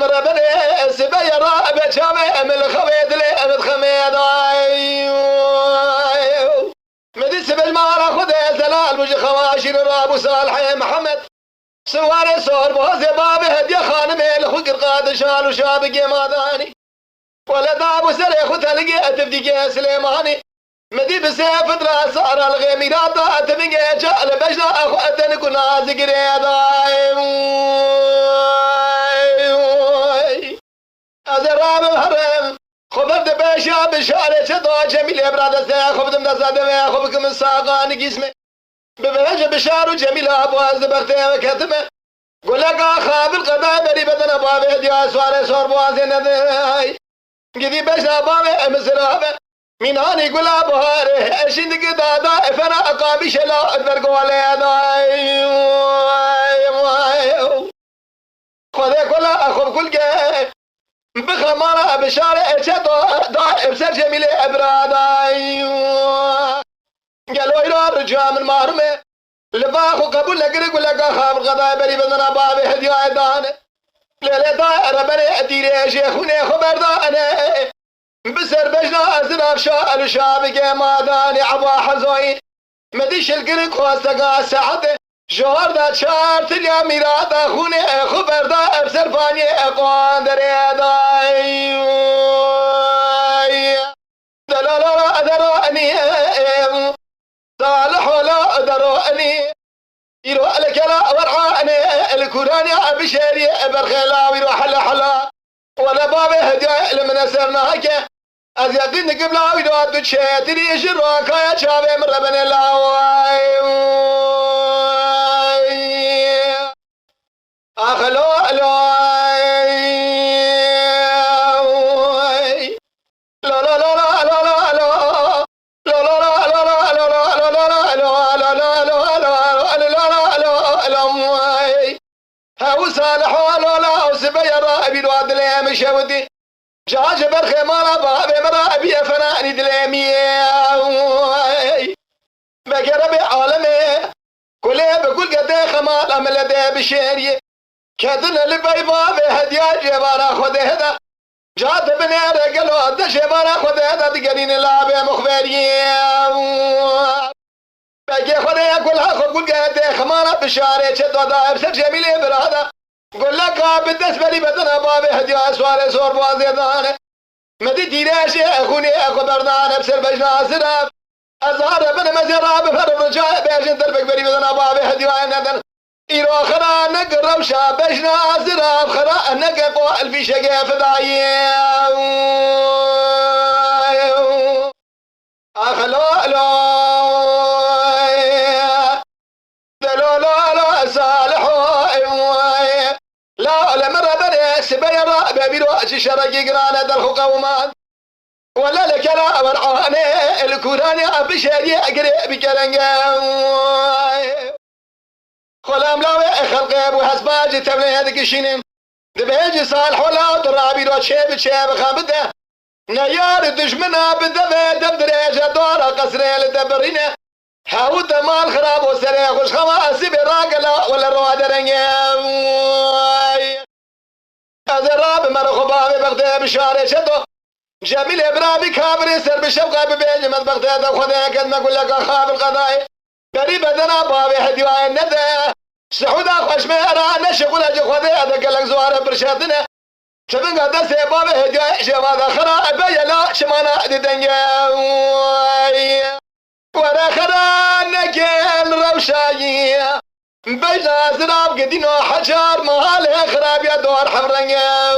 مربني سبيا رابع شامي من الخويد لي أمد خميد مدي سبيل مالا خذي زلال وجه خواشر رابو صالح محمد سواري صور بوزي بابي هدي خانمي الخقر قاد شال وشابق ماداني ولا دابو سريخ وتلقي أتفدي سليماني مدي بسيف دراس صار الغميرات أتفقي جعل بجنا أخو أتنك نازق رياضاي أزراب الهرم خبرت باشا بشارة شدوا جميل إبراد سيا خبت من صادمة خبك من ساقان جسمي ببهج بشار جميل أبواز بختي وكتمه قولك خاب القضاء بري بدن بابي ديا سواري صور بوازي ندهي قدي باشا بابي مسرابه ميناني قولا بهاره اشندك دادا افنا اقابي شلا ادبرقوا علي داي خذي كلا اخذ كل جاي بخمارة بشارة اشدو دا ابسر جميلة ابراداي قالوا الى الرجاء من مارمي لباخو قبول لقرق ولقا خاب الغضاء بري بدنا بابي هديا دانه ليلة دائرة بني اديري شيخوني خبر دانه بسر بجنا أزراب شاء الشابق ماداني عبا حزوين مديش القرق خواستقا سعده جوهر دا شارت يا ميراد أخوني خبر دا أبسر فاني أقوان دريداي دلالا أدراني صالح ولا أدراني يروح لك لا ورعاني الكوراني بشاري برخلا ويروح لحلا ولا بابي هدايا لمن سرناك از يقين قبل عويدات بتشاتري شروك يا شابي من ربن الهواي أخلو ألوي لا لا لا لا لا لا لا مشودي جاج برخي مالا بابي مرابي فناني دليمي بقربي عالمي كلي بقول قدي خمال عمل دي بشيري كذن اللي باي بابي هديا جبارا خذي هدا جاد بني رجلو هدا جبارا خذي هدا دقنين لابي مخبري بقي خذي اقول قدي خمال بشاري شدو دا ابسر جميلي برادا قول لك بالنسبة لي بدنا بابي هديا سواري صور بوازيدان مدي ديراشي اخوني اخو بردان ابسر بجنا سراف ازهر بن مزراب بفر رجاء بيجن دربك بري بدنا بابي هديا ندن ايرو خرا نقرب شابجنا سراف خرا نققو الفي شقي فداي اخلو دلو صالحو لا لمرة بني سبيرا بابيرو شرقي قرانة الخقومان ولا لك لا ورعاني الكوراني بشاري قريب كلنقا خلام لاوي خلقي وحسباجي تبني هذيك الشنين دبيجي صالح ولا درابيرو شيب خابده نيار دشمنا بدفع دبدريجة دورة قصري لدبرينه حاود مال خراب وسري خوش خماسي براقلا ولا روادرنيا أزراب مرخبابي بغدي بشاري شدو جميل إبرابي كابري سر بشبقى ببيجي مد بغدي خذي قد ما أقول لك أخاب القضاء قريب أدنا بابي هديوان الندى سحودا خوش ميرا نشغل أجي خذي أدق لك زوار برشادنا شبن قد سيبابي هديوان شماد أخرى أبي لا شمانا ددنيا ورا خرا نقل روشاية بيجا زراب قدينو حجار مهالي خراب يا دور حمرنيا